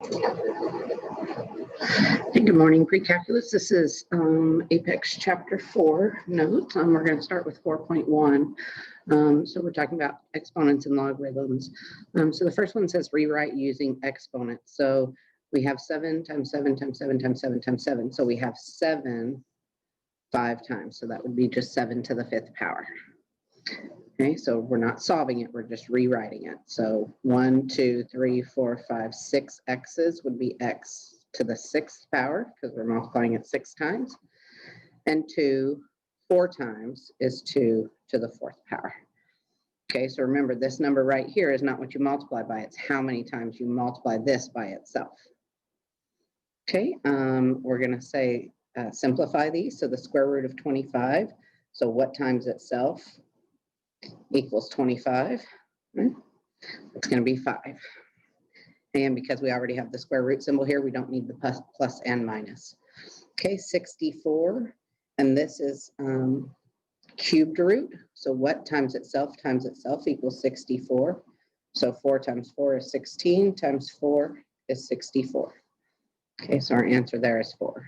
Hey, good morning, pre-calculus. This is APEX Chapter 4 notes. We're going to start with 4.1. So we're talking about exponents and logarithms. So the first one says rewrite using exponents. So we have 7 times 7 times 7 times 7 times 7. So we have 7 5 times. So that would be just 7 to the 5th power. Okay, so we're not solving it, we're just rewriting it. So 1, 2, 3, 4, 5, 6 x's would be x to the 6th power because we're multiplying it 6 times. And 2, 4 times is 2 to the 4th power. Okay, so remember this number right here is not what you multiply by, it's how many times you multiply this by itself. Okay, we're going to say simplify these. So the square root of 25. So what times itself equals 25. It's going to be 5. And because we already have the square root symbol here, we don't need the plus and minus. Okay, 64. And this is cubed root. So what times itself equals 64. So 4 times 4 is 16 times 4 is 64. Okay, so our answer there is 4.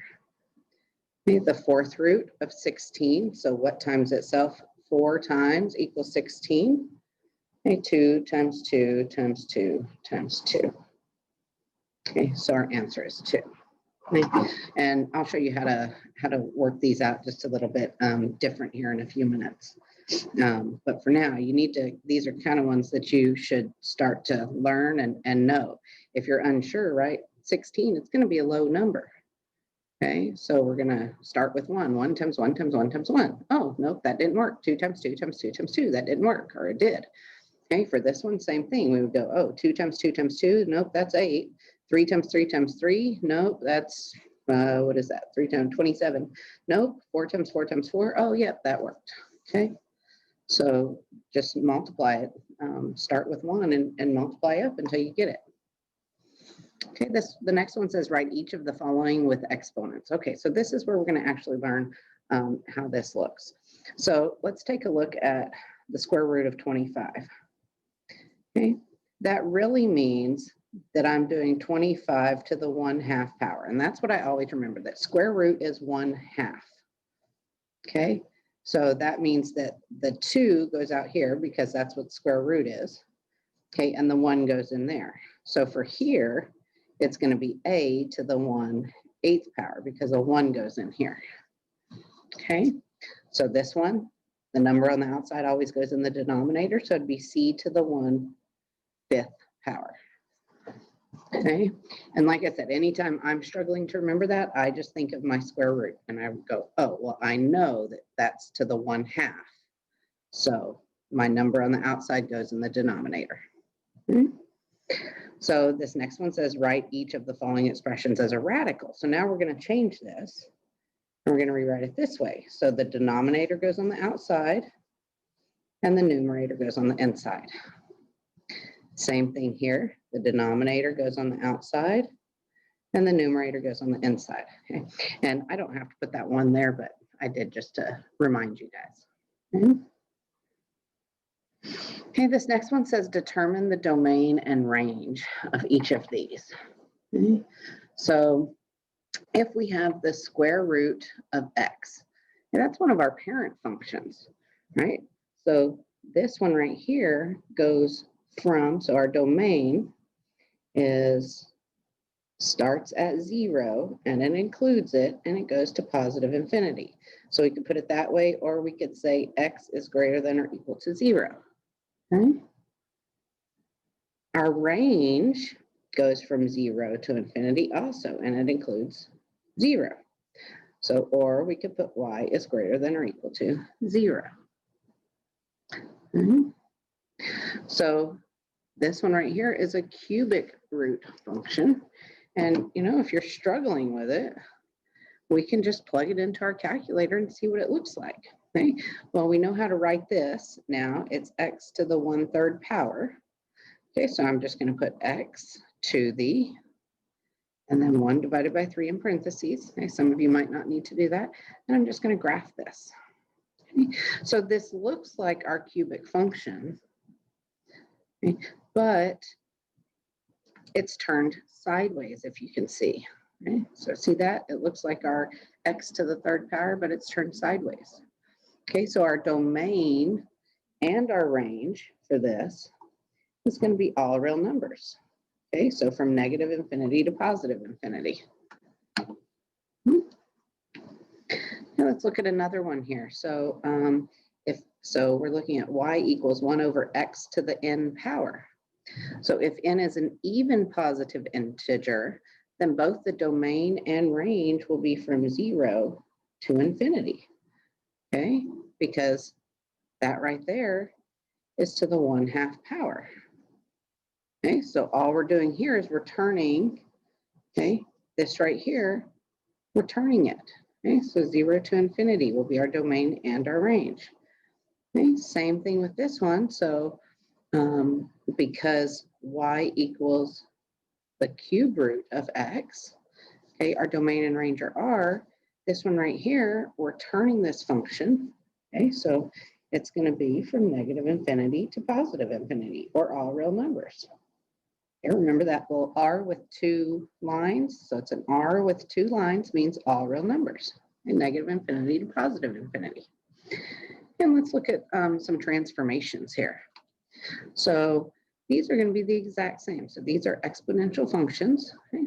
Okay, the 4th root of 16. So what times itself? 4 times equals 16. Okay, 2 times 2 times 2 times 2. Okay, so our answer is 2. Okay, and I'll show you how to work these out just a little bit different here in a few minutes. But for now, you need to, these are kind of ones that you should start to learn and know. If you're unsure, right, 16, it's going to be a low number. Okay, so we're going to start with 1. 1 times 1 times 1 times 1. Oh, nope, that didn't work. 2 times 2 times 2 times 2. That didn't work, or it did. Okay, for this one, same thing. We would go, oh, 2 times 2 times 2. Nope, that's 8. 3 times 3 times 3. Nope, that's, what is that? 3 times 27. Nope, 4 times 4 times 4. Oh, yep, that worked. Okay, so just multiply it. Start with 1 and multiply up until you get it. Okay, the next one says write each of the following with exponents. Okay, so this is where we're going to actually learn how this looks. So let's take a look at the square root of 25. Okay, that really means that I'm doing 25 to the 1/2 power. And that's what I always remember, that square root is 1/2. Okay, so that means that the 2 goes out here because that's what square root is. Okay, and the 1 goes in there. So for here, it's going to be a to the 1/8 power because a 1 goes in here. Okay, so this one, the number on the outside always goes in the denominator, so it'd be c to the 1/5 power. Okay, and like I said, anytime I'm struggling to remember that, I just think of my square root and I would go, oh, well, I know that that's to the 1/2. So my number on the outside goes in the denominator. Okay. So this next one says write each of the following expressions as a radical. So now we're going to change this and we're going to rewrite it this way. So the denominator goes on the outside and the numerator goes on the inside. Same thing here. The denominator goes on the outside and the numerator goes on the inside. Okay. And I don't have to put that 1 there, but I did just to remind you guys. Okay. Okay, this next one says determine the domain and range of each of these. Okay. So if we have the square root of x, and that's one of our parent functions, right? So this one right here goes from, so our domain starts at 0 and it includes it and it goes to positive infinity. So we could put it that way, or we could say x is greater than or equal to 0. Okay. Our range goes from 0 to infinity also, and it includes 0. So, or we could put y is greater than or equal to 0. Okay. So this one right here is a cubic root function. And, you know, if you're struggling with it, we can just plug it into our calculator and see what it looks like. Okay. Well, we know how to write this now. It's x to the 1/3 power. Okay, so I'm just going to put x to the, and then 1 divided by 3 in parentheses. Okay, some of you might not need to do that. And I'm just going to graph this. Okay, so this looks like our cubic function, okay, but it's turned sideways, if you can see. Okay, so see that? It looks like our x to the third power, but it's turned sideways. Okay, so our domain and our range for this is going to be all real numbers. Okay, so from negative infinity to positive infinity. Now let's look at another one here. So we're looking at y equals 1 over x to the n power. So if n is an even positive integer, then both the domain and range will be from 0 to infinity. Okay, because that right there is to the 1/2 power. Okay, so all we're doing here is we're turning, okay, this right here, we're turning it. Okay, so 0 to infinity will be our domain and our range. Okay, same thing with this one. So because y equals the cube root of x, okay, our domain and range are r. This one right here, we're turning this function. Okay, so it's going to be from negative infinity to positive infinity, or all real numbers. Okay, remember that little r with 2 lines? So it's an r with 2 lines means all real numbers, and negative infinity to positive infinity. And let's look at some transformations here. So these are going to be the exact same. So these are exponential functions. Okay.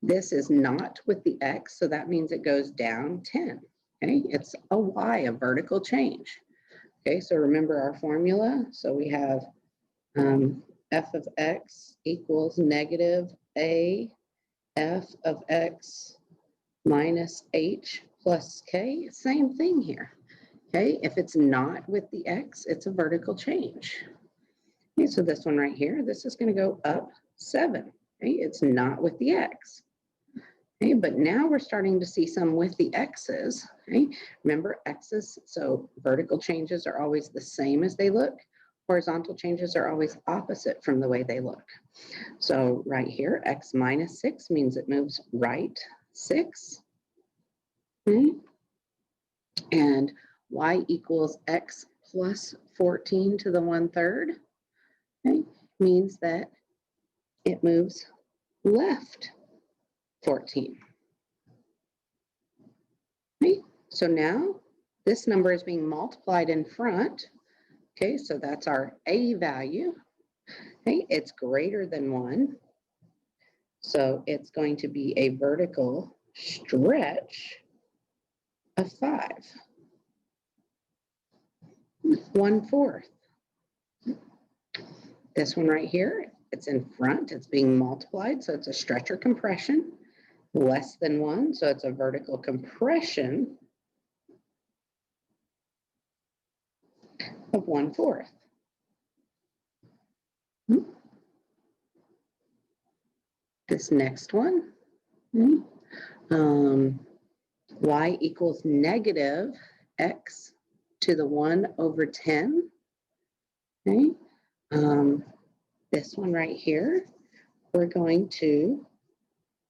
This is not with the x, so that means it goes down 10. Okay, it's a y, a vertical change. Okay, so remember our formula. So we have f of x equals negative a f of x minus h plus k. Same thing here. Okay, if it's not with the x, it's a vertical change. Okay, so this one right here, this is going to go up 7. Okay, it's not with the x. Okay, but now we're starting to see some with the x's. Okay, remember x's, so vertical changes are always the same as they look. Horizontal changes are always opposite from the way they look. So right here, x minus 6 means it moves right 6. Okay. And y equals x plus 14 to the 1/3. Okay, means that it moves left 14. Okay, so now this number is being multiplied in front. Okay, so that's our a value. Okay, it's greater than 1. So it's going to be a vertical stretch of 5. 1/4. This one right here, it's in front, it's being multiplied, so it's a stretch or compression. Less than 1, so it's a vertical compression of 1/4. This next one, y equals negative x to the 1/10. Okay, this one right here, we're going to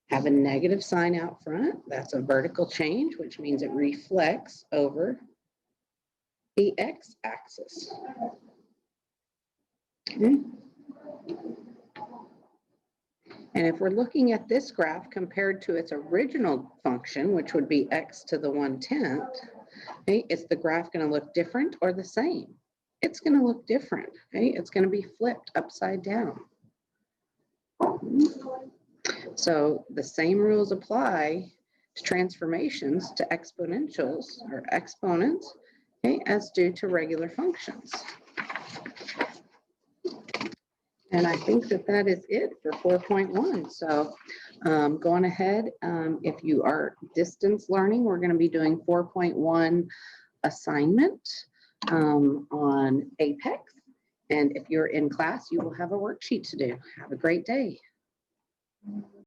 have a negative sign out front. That's a vertical change, which means it reflects over the x-axis. Okay. And if we're looking at this graph compared to its original function, which would be x to the 1/10, okay, is the graph going to look different or the same? It's going to look different. Okay, it's going to be flipped upside down. So the same rules apply to transformations to exponentials or exponents, okay, as do to regular functions. And I think that that is it for 4.1. So going ahead, if you are distance learning, we're going to be doing 4.1 assignment on APEX. And if you're in class, you will have a worksheet to do. Have a great day.